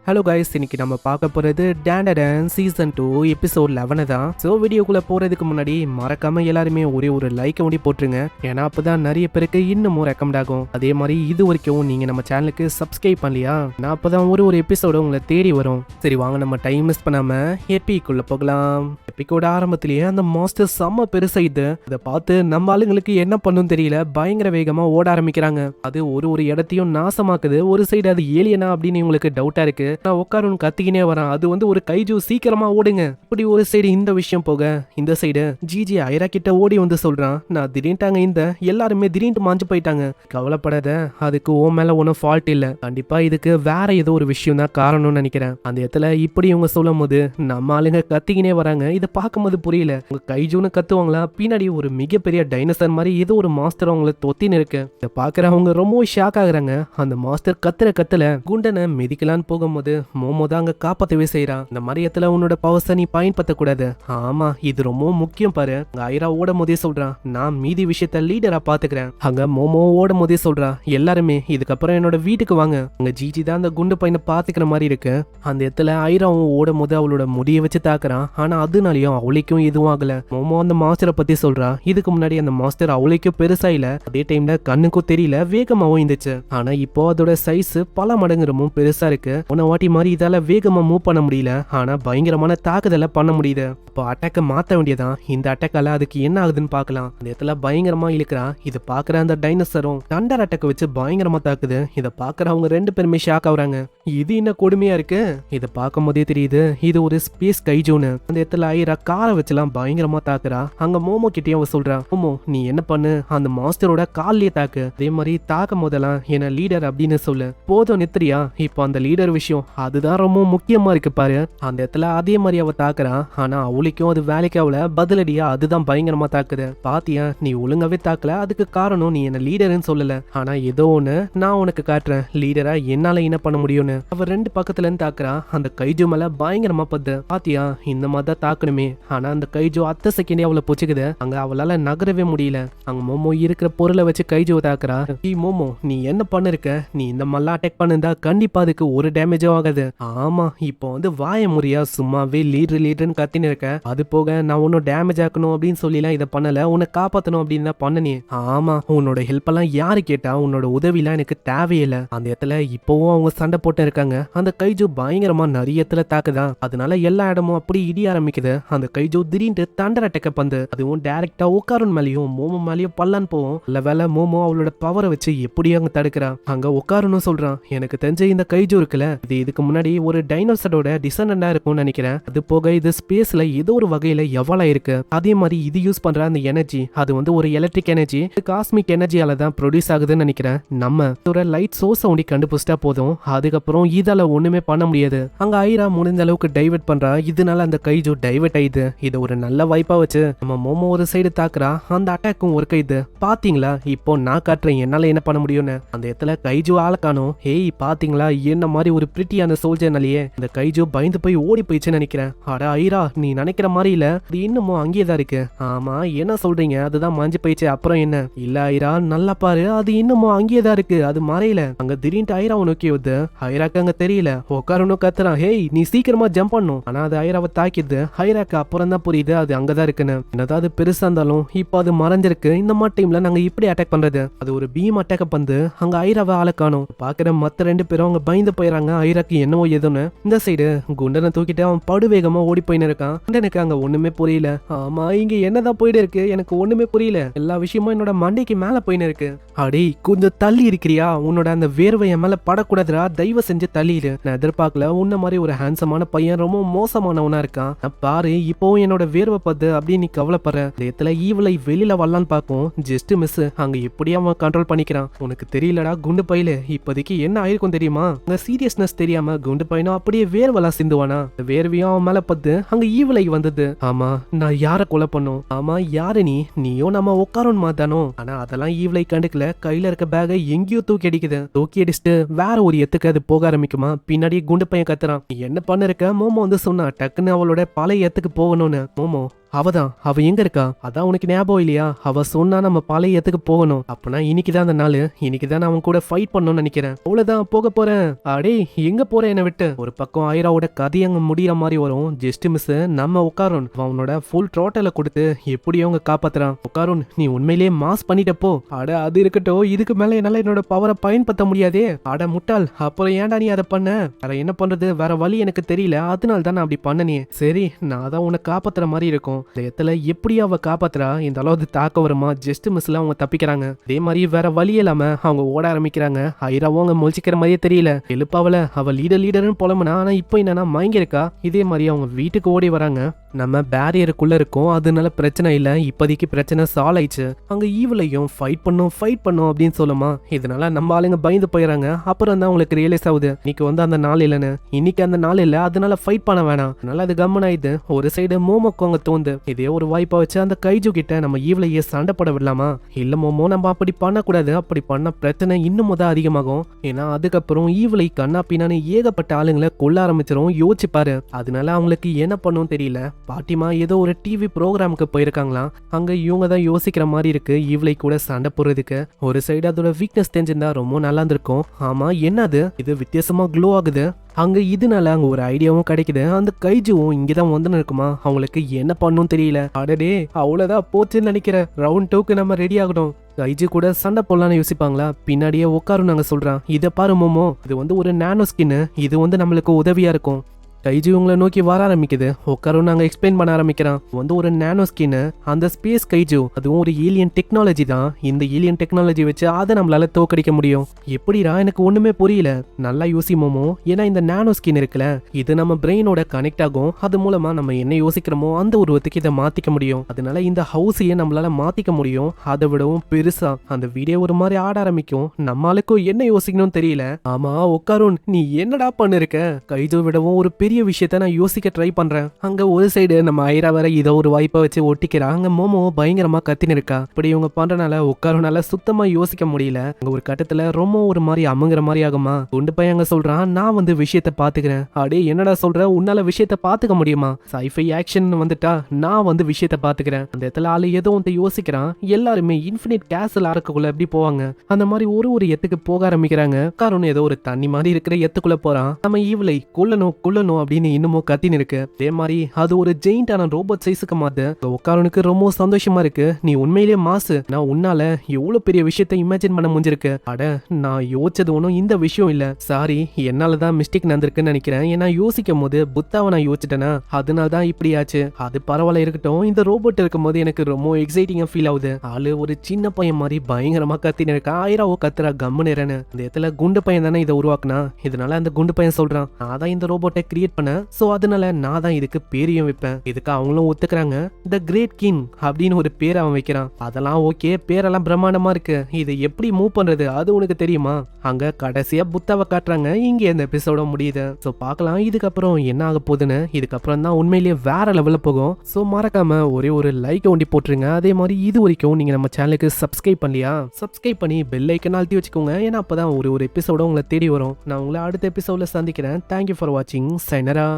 Hello guys, இன்னைக்கு நம்ம பார்க்க போறது டேண்டடன் சீசன் 2 எபிசோட் 11 தான். ஸோ வீடியோக்குள்ள போறதுக்கு முன்னாடி மறக்காம எல்லாருமே ஒரே ஒரு லைக் ஒண்டி போட்டுருங்க. ஏன்னா அப்பதான் நிறைய பேருக்கு இன்னமும் ரெக்கமெண்ட் ஆகும். அதே மாதிரி இது வரைக்கும் நீங்க நம்ம சேனலுக்கு சப்ஸ்கிரைப் பண்ணலையா, நான் அப்பதான் ஒரு எபிசோட உங்களை தேடி வரும். சரி வாங்க, நம்ம டைம் மிஸ் பண்ணாம எப்பிக்குள்ள போகலாம். எப்பிக்கோட ஆரம்பத்திலேயே அந்த மாஸ்டர் செம்ம பெருசைது. இதை பார்த்து நம்ம ஆளுங்களுக்கு என்ன பண்ணும் தெரியல, பயங்கர வேகமா ஓட ஆரம்பிக்கிறாங்க. அது ஒரு இடத்தையும் நாசமாக்குது. ஒரு சைடு அது ஏலியனா அப்படின்னு உங்களுக்கு டவுட்டா இருக்கு. நான் உட்காரும் கத்திக்கினே வரேன். அது ஒரு கைஜு, சீக்கிரமா ஓடுங்க. இப்படி ஒரு சைடு இந்த விஷயம் போக, இந்த சைடு ஜிஜி ஐரா கிட்ட ஓடி வந்து சொல்றான், நான் திடீர்ட்டாங்க இந்த எல்லாருமே திடீர்னு மாஞ்சு போயிட்டாங்க. கவலைப்படாத, அதுக்கு ஓ மேல ஒன்னும் ஃபால்ட் இல்ல. கண்டிப்பா இதுக்கு வேற ஏதோ ஒரு விஷயம் தான் காரணம்னு நினைக்கிறேன். அந்த இடத்துல இப்படி இவங்க சொல்லும் போது நம்ம ஆளுங்க கத்திக்கினே வராங்க. இதை பார்க்கும்போது புரியல, உங்க கைஜுன்னு கத்துவாங்களா, பின்னாடி ஒரு மிகப்பெரிய டைனோசர் மாதிரி ஏதோ ஒரு மாஸ்டர் அவங்கள தொத்தின்னு இருக்கு. இதை பாக்குறவங்க ரொம்ப ஷாக் ஆகுறாங்க. அந்த மாஸ்டர் கத்துல குண்டனை மிதிக்கலான்னு போகும்போது மோமோ தான் அங்க காப்பாத்தவே செய்யறான். இந்த மரியத்துல உன்னோட பவர்ஸை நீ பயன்படுத்த கூடாது. ஆமா, இது ரொம்ப முக்கியம் பாரு. அங்க ஐரா ஓடும் போதே சொல்றான், நான் மீதி விஷயத்த லீடரா பாத்துக்கிறேன். அங்க மோமோ ஓடும் போதே சொல்றான், எல்லாருமே இதுக்கப்புறம் என்னோட வீட்டுக்கு வாங்க. அங்க ஜிஜி தான் அந்த குண்டு பையனை பாத்துக்கிற மாதிரி இருக்கு. அந்த இடத்துல ஐராவும் ஓடும் போது அவளோட முடியை வச்சு தாக்குறான். ஆனா அதனாலயும் அவளுக்கும் எதுவும் ஆகல. மோமோ அந்த மாஸ்டரை பத்தி சொல்றா. இதுக்கு முன்னாடி அந்த மாஸ்டர் அவளுக்கும் பெருசா இல்ல, அதே டைம்ல கண்ணுக்கும் தெரியல, வேகமாவும் இருந்துச்சு. ஆனா இப்போ அதோட சைஸ் பல மடங்கு ரொம்ப பெருசா இருக்கு. உன்ன வாட்டி மாதிரி இதால வேகமா மூவ் பண்ண முடியல, ஆனா பயங்கரமான தாக்குதலை பண்ண முடியுது. இப்போ அட்டாக்க மாத்த வேண்டியதான். இந்த அட்டாக்கால அதுக்கு என்ன ஆகுதுன்னு பாக்கலாம். அந்த இடத்துல பயங்கரமா இழுக்கிறான். இதை பாக்குற அந்த டைனோசரும் தண்டர் அட்டாக்க வச்சு பயங்கரமா தாக்குது. இதை பாக்குற அவங்க ரெண்டு பேருமே ஷாக் ஆகுறாங்க. இது என்ன கொடுமையா இருக்கு. இதை பார்க்கும் போதே தெரியுது இது ஒரு ஸ்பேஸ் கைஜோன்னு. அந்த இடத்துல ஐரா காரை வச்சுலாம் பயங்கரமா தாக்குறா. அங்க மோமோ கிட்டயும் அவ சொல்றா, மோமோ நீ என்ன பண்ணு, அந்த மாஸ்டரோட கால்லயே தாக்கு. அதே மாதிரி தாக்கும் போதெல்லாம் என்ன லீடர் அப்படின்னு சொல்லு. போதும் நித்ரியா, இப்போ அந்த லீடர் விஷயம் அதுதான் ரொம்ப முக்கியமா இருக்கு பாரு. அந்த இடத்துல அதே மாதிரி அவ தாக்குறான். ஆனா அவளுக்கும் அது வேலைக்கு அவள பதிலடியா அதுதான் பயங்கரமா தாக்குது. பாத்தியா, நீ ஒழுங்காவே தாக்கல, அதுக்கு காரணம் நீ என்ன லீடர்னு சொல்லல. ஆனா ஏதோ ஒண்ணு நான் உனக்கு காட்டுறேன், லீடரா என்னால என்ன பண்ண முடியும்னு. அவ ரெண்டு பக்கத்துல இருந்து தாக்குறா. அந்த கைஜு மேல பயங்கரமா பத்து. பாத்தியா, இந்த மாதிரி தான் தாக்கணுமே. ஆனா அந்த கைஜு அத்த செகண்டே அவளை பொச்சுக்குது. அங்க அவளால நகரவே முடியல. அங்க மோமோ இருக்கிற பொருளை வச்சு கைஜுவை தாக்குறா. மோமோ நீ என்ன பண்ணிருக்க, நீ இந்த மாதிரிலாம் அட்டாக் பண்ணிருந்தா கண்டிப்பா அதுக்கு ஒரு டேமேஜும் ஆகாது. ஆமா, இப்போ வாய முறியா சும்மாவே லீடர்னு கத்தின்னு இருக்க. அது போக நான் உன்னும் டேமேஜ் ஆக்கணும் அப்படின்னு சொல்லிலாம் இதை பண்ணல, உன்னை காப்பாத்தணும் அப்படின்னு தான் பண்ணனே. ஆமா, உன்னோட ஹெல்ப் எல்லாம் யாரு கேட்டா, உன்னோட உதவிலாம் எனக்கு தேவையில்லை. அந்த இடத்துல இப்பவும் அவங்க சண்டை போட்டு இருக்காங்க. அந்த கைஜு பயங்கரமா நிறைய இடத்துல தாக்குதான். அதனால எல்லா இடமும் அப்படி இடி ஆரம்பிக்குது. அந்த கைஜு திடீர்னு தண்டர் அட்டாக்க பந்து, அதுவும் டைரக்டா உட்காரன் மேலேயும் மோமோ மேலேயும் பல்லான்னு போவோம். இல்ல வேலை மோமோ அவளோட பவரை வச்சு எப்படியும் அங்க தடுக்கிறான். அங்க உட்காரணும் சொல்றான். எனக்கு தெரிஞ்ச இந்த கைஜு இருக்குல்ல, இது இதுக்கு முன்னாடி ஒரு டைனோசரோட டிசண்டண்டா இருக்கும்னு நினைக்கிறேன். அது போக இது ஸ்பேஸ்ல ஏதோ ஒரு வகையில எவ்வளவு இருக்கு. அதே மாதிரி இது யூஸ் பண்ற அந்த எனர்ஜி அது ஒரு எலக்ட்ரிக் எனர்ஜி, காஸ்மிக் எனர்ஜியால தான் ப்ரொடியூஸ் ஆகுதுன்னு நினைக்கிறேன். நம்ம ஒரு லைட் சோர்ஸ் ஒண்டி கண்டுபிடிச்சிட்டா போதும், அதுக்கப்புறம் இதால ஒண்ணுமே பண்ண முடியாது. அங்க ஐரா முடிந்த அளவுக்கு டைவர்ட் பண்றா. இதனால அந்த கைஜு டைவர்ட் ஆயிடுது. இது ஒரு நல்ல வாய்ப்பா வச்சு நம்ம மோமோ ஒரு சைடு தாக்குறா. அந்த அட்டாக்கும் ஒர்க் ஆயிடுது. பாத்தீங்களா, இப்போ நான் காட்டுறேன் என்னால என்ன பண்ண முடியும்னு. அந்த இடத்துல கைஜு ஆள காணோம். ஏய் பாத்தீங்களா, என்ன மாதிரி ஒரு பிரிட்டியான சோல்ஜர்னாலேயே இந்த கைஜு பயந்து போய் ஓடி போயிடுச்சுன்னு நினைக்கிறேன். அட ஐரா, நீ நினைக்கிற மாதிரி இல்ல, அது இன்னமும் அங்கேயே தான் இருக்கு. ஆமா, என்ன சொல்றீங்க, அதுதான் மாஞ்சு போயிடுச்சு, அப்புறம் என்ன. இல்ல ஐரா, நல்லா பாரு, அது இன்னமும் அங்கேயே தான் இருக்கு, அது மறையல. அங்க திடீர்னு ஐராவை நோக்கி வருது. ஐராக்கு அங்க தெரியல. உட்காரணும் கத்துறான், ஹேய் நீ சீக்கிரமா ஜம்ப் பண்ணும். ஆனா அது ஐராவை தாக்கிது. ஐராக்கு அப்புறம் தான் புரியுது அது அங்கதான் இருக்குன்னு. என்னதாவது பெருசா இருந்தாலும் இப்போ அது மறைஞ்சிருக்கு. இந்த மாதிரி டைம்ல நாங்க இப்படி அட்டாக் பண்றது. அது ஒரு பீம் அட்டாக் பண்ணு. அங்க ஐராவை ஆள காணும். பாக்குற மத்த ரெண்டு பேரும் அவங்க பயந்து போயிடறாங்க. ஐராக்கு என்னவோ எதுன்னு. இந்த சைடு குண்டனை தூக்கிட்டு அவன் படுவேகமா ஓடி போயின்னு இருக்கான். குண்டனுக்கு அங்க ஒண்ணுமே புரியல. ஆமா, இங்க என்னதான் போயிட்டு இருக்கு, எனக்கு ஒண்ணுமே புரியல. எல்லா விஷயமும் என்னோட மண்டைக்கு மேல போயின்னு இருக்கு. அடே கொஞ்சம் தள்ளி இருக்கிறியா, உன்னோட அந்த வேர்வை என் மேல படக்கூடாதுரா, தயவு செஞ்சு தள்ளிடு. நான் எதிர்பார்க்கல உன்ன மாதிரி ஒரு ஹேண்ட்ஸமான பையன் ரொம்ப மோசமானவனா இருக்கான். பாரு இப்பவும் என்னோட வேர்வை பத்து அப்படின்னு நீ கவலைப்படுற. இடத்துல ஈவலை வெளியில வரலான்னு பார்க்கும், ஜஸ்ட் மிஸ். அங்க எப்படி அவன் கண்ட்ரோல் பண்ணிக்கிறான். உனக்கு தெரியலடா குண்டு பையில இப்போதைக்கு என்ன ஆயிருக்கும் தெரியுமா. அங்க சீரியஸ்னஸ் தெரியாம குண்டு பையனும் அப்படியே வேர்வெல்லாம் சிந்துவானா. வேர்வையும் அவன் மேல பத்து அங்க ஈவலை வந்தது. ஆமா, நான் யார கொலை பண்ணும். ஆமா, யாரு நீயும் நம்ம உட்காரும் மாத்தானோ. ஆனா அதெல்லாம் ஈவலை கண்டுக்கல. கையில இருக்க பேக எங்கேயோ தூக்கி அடிக்குது. தூக்கி அடிச்சுட்டு வேற ஒரு எத்துக்கு அது போக ஆரம்பிக்குமா. பின்னாடி குண்டு பையன் கத்துறான், நீ என்ன பண்ணிருக்க. மோமோ சொன்னா டக்குன்னு அவளோட பழைய எத்துக்கு போகணும்னு. மோமோ அவ எங்க இருக்கா? அதான் உனக்கு ஞாபகம் இல்லையா? அவ சொன்னா நம்ம பழைய இடத்துக்கு போகணும். அப்பனா இன்னைக்குதான் அந்த நாள். இன்னைக்குதான் நான் அவன் கூட ஃபைட் பண்ணணும்னு நினைக்கிறேன். அவ்வளவுதான் போக போறேன். அடே எங்க போற என்னை விட்டு? ஒரு பக்கம் ஐராவோட கதை அங்க முடியற மாதிரி வரும். ஜஸ்ட் மிஸ் நம்ம உட்காரும் அவனோட ஃபுல் ட்ரோட்டலை கொடுத்து எப்படியோ அவங்க காப்பாத்துறான். உட்காரும் நீ உண்மையிலேயே மாஸ் பண்ணிட்ட போ. அட அது இருக்கட்டும், இதுக்கு மேல என்னால என்னோட பவரை பயன்படுத்த முடியாதே. அட முட்டாள், அப்புறம் ஏன்டா நீ அதை பண்ண? வேற என்ன பண்றது? வேற வழி எனக்கு தெரியல, அதனால தான் நான் அப்படி பண்ணனே. சரி, நான் தான் உன்னை காப்பாத்துற மாதிரி இருக்கும். இந்த இடத்துல எப்படியோ அவ காப்பாத்துறா? இந்த அளவு தாக்க வருமா? ஜஸ்ட் மிஸ்ல அவங்க தப்பிக்கிறாங்க. அதே மாதிரி வேற வழி இல்லாம அவங்க ஓட ஆரம்பிக்கிறாங்க. ஐராவும் அவங்க முழிச்சிக்கிற மாதிரியே தெரியல. எழுப்பாவல அவ லீடர்னு புலம்புனா, ஆனா இப்போ என்னன்னா மயங்கி இருக்கா. இதே மாதிரி அவங்க வீட்டுக்கு ஓடி வராங்க. நம்ம பேரியருக்குள்ள இருக்கோம், அதனால பிரச்சனை இல்ல. இப்போதைக்கு பிரச்சனை சால்வ் ஆயிடுச்சு. அங்க ஈவிலையும் ஃபைட் பண்ணும் அப்படின்னு சொல்லுமா. இதனால நம்ம ஆளுங்க பயந்து போயிடறாங்க. அப்புறம் தான் உங்களுக்கு ரியலைஸ் ஆகுது இன்னைக்கு வந்து அந்த நாள் இல்லைன்னு. இன்னைக்கு அந்த நாள் இல்ல, அதனால ஃபைட் பண்ண வேணாம். அதனால அது கம்மன் ஆயிடுது. ஒரு சைடு மோமோக்கு அங்க தோந்து இதே ஒரு வாய்ப்பா வச்சு அந்த கைஜு கிட்ட நம்ம ஈவிலையே சண்டை போட விடலாமா? இல்ல மோமோ, நம்ம அப்படி பண்ணக்கூடாது. அப்படி பண்ண பிரச்சனை இன்னும் தான் அதிகமாகும். ஏன்னா அதுக்கப்புறம் ஈவிலை கண்ணா பின்னான்னு ஏகப்பட்ட ஆளுங்களை கொல்ல ஆரம்பிச்சிரும். யோசிச்சுப்பாரு. அதனால அவங்களுக்கு என்ன பண்ணும் தெரியல. பாட்டிமா ஏதோ ஒரு டிவி ப்ரோக்ராமுக்கு போயிருக்காங்களாம். அங்க இவங்க தான் யோசிக்கிற மாதிரி இருக்கு ஈவிலை கூட சண்டை போடுறதுக்கு. ஒரு சைடு அதோட வீக்னஸ் தெரிஞ்சிருந்தா ரொம்ப நல்லா இருந்திருக்கும். ஆமா, என்னது இது வித்தியாசமா க்ளோ ஆகுது? அங்க இதனால அங்க ஒரு ஐடியாவும் கிடைக்குது. அந்த கைஜுவும் இங்கதான் வந்து இருக்குமா. அவங்களுக்கு என்ன பண்ணும் தெரியல. அடடே அவ்வளவுதான் போச்சுன்னு நினைக்கிறேன். ரவுண்ட் 2க்கு நம்ம ரெடி ஆகணும். கைஜு கூட சண்டை போடலான்னு யோசிப்பாங்களா? பின்னாடியே உட்காரும் நாங்க சொல்றான். இதை பாரு மோமோ, இது வந்து ஒரு நானோ ஸ்கின்னு. இது வந்து நம்மளுக்கு உதவியா இருக்கும். கைஜு உங்களை நோக்கி வர ஆரம்பிக்குது. உட்காரும் நாங்க எக்ஸ்பிளைன் பண்ண ஆரம்பிக்கிறோம். வந்து ஒரு நானோ ஸ்கின்னு, அந்த ஸ்பேஸ் கைஜு அதுவும் ஒரு ஏலியன் டெக்னாலஜி தான். இந்த ஏலியன் டெக்னாலஜி வச்சு அதை நம்மளால தோக்கடிக்க முடியும். எப்படிடா? எனக்கு ஒண்ணுமே புரியல. நல்லா யோசிமோமோ. ஏன்னா இந்த நானோ ஸ்கின் இருக்குல்ல, இது நம்ம பிரெயினோட கனெக்ட் ஆகும். அது மூலமா நம்ம என்ன யோசிக்கிறோமோ அந்த உருவத்துக்கு இதை மாத்திக்க முடியும். அதனால இந்த ஹவுஸையே நம்மளால மாத்திக்க முடியும். அதை விடவும் பெருசா அந்த வீடியோ ஒரு மாதிரி ஆட ஆரம்பிக்கும். நம்மளுக்கும் என்ன யோசிக்கணும்னு தெரியல. ஆமா உட்காரும், நீ என்னடா பண்ணிருக்க? கைஜு விடவும் ஒரு பெரிய விஷயத்த நான் யோசிக்க ட்ரை பண்றேன். அங்க ஒரு சைடு நம்ம ஐரா வர இதோ ஒரு வாய்ப்பை வச்சு ஒட்டிக்கிறா. அங்க மோமோ பயங்கரமா கத்தின்னு இருக்கா. இப்படி இவங்க பண்றனால உட்காரனால சுத்தமா யோசிக்க முடியல. அங்க ஒரு கட்டத்துல ரொம்ப ஒரு மாதிரி அமுங்குற மாதிரி ஆகுமா. குண்டு பையன் அங்க சொல்றான், நான் வந்து விஷயத்த பாத்துக்கிறேன். அடே என்னடா சொல்ற? உன்னால விஷயத்த பாத்துக்க முடியுமா? சைஃபை ஆக்ஷன் வந்துட்டா நான் வந்து விஷயத்த பாத்துக்கிறேன். அந்த இடத்துல ஆளு ஏதோ வந்து யோசிக்கிறான். எல்லாருமே இன்ஃபினிட் கேசல் அரக்குள்ள எப்படி போவாங்க அந்த மாதிரி ஒரு எத்துக்கு போக ஆரம்பிக்கிறாங்க. காரணம் ஏதோ ஒரு தண்ணி மாதிரி இருக்கிற எத்துக்குள்ள போறான். நம்ம ஈவிலை கொல்லணும் அப்படின்னு இன்னமும் கத்தின்னு இருக்கு. அதே மாதிரி அது ஒரு ஜெயிண்டான ரோபோட் சைஸுக்கு மாத்து. உட்காரனுக்கு ரொம்ப சந்தோஷமா இருக்கு. நீ உண்மையிலேயே மாசு. நான் உன்னால எவ்வளவு பெரிய விஷயத்த இமேஜின் பண்ண முடிஞ்சிருக்கு. அட நான் யோசிச்சது ஒன்றும் இந்த விஷயம் இல்ல. சாரி, என்னாலதான் மிஸ்டேக் நடந்திருக்குன்னு நினைக்கிறேன். ஏன்னா யோசிக்கும் போது புத்தாவை நான் யோசிச்சிட்டேனா, அதனால தான் இப்படி ஆச்சு. அது பரவாயில்ல இருக்கட்டும். இந்த ரோபோட் இருக்கும் போது எனக்கு ரொம்ப எக்ஸைட்டிங்கா ஃபீல் ஆகுது. ஆளு ஒரு சின்ன பையன் மாதிரி பயங்கரமா கத்தின்னு இருக்கா. ஆயிராவோ கத்துறா கம்முன்னு. அந்த இடத்துல குண்டு பையன் தானே இதை உருவாக்குனா. இதனால அந்த குண்டு பையன் சொல்றான், நான் தான் இந்த ரோபோட்டை கிரியேட் பண்ண. சோ அதனால நான் தான் இதுக்கு பேரையும் வைப்பேன். இதுக்கு அவங்களும் ஒத்துக்கிறாங்க. த கிரேட் கிங் அப்படின்னு ஒரு பேர் அவன் வைக்கிறான். அதெல்லாம் ஓகே, பேரெல்லாம் பிரம்மாண்டமா இருக்கு. இது எப்படி மூவ் பண்றது அது உனக்கு தெரியுமா? அங்க கடைசியா புத்தாவை காட்டுறாங்க. இங்க இந்த எபிசோட முடியுது. சோ பார்க்கலாம் இதுக்கப்புறம் என்ன ஆக போகுதுன்னு. இதுக்கப்புறம் தான் உண்மையிலேயே வேற லெவல்ல போகும். சோ மறக்காம ஒரே ஒரு லைக் ஒண்டி போட்டுருங்க. அதே மாதிரி இது வரைக்கும் நீங்க நம்ம சேனலுக்கு சப்ஸ்கிரைப் பண்ணலையா? சப்ஸ்கிரைப் பண்ணி பெல் ஐக்கன் அழுத்தி வச்சுக்கோங்க. ஏன்னா அப்பதான் ஒரு எபிசோட உங்களை தேடி வரும். நான் உங்களை அடுத்த எபிசோட்ல சந்திக்கிறேன். தேங்க்யூ ஃபார் வாட்சிங். சைனரா.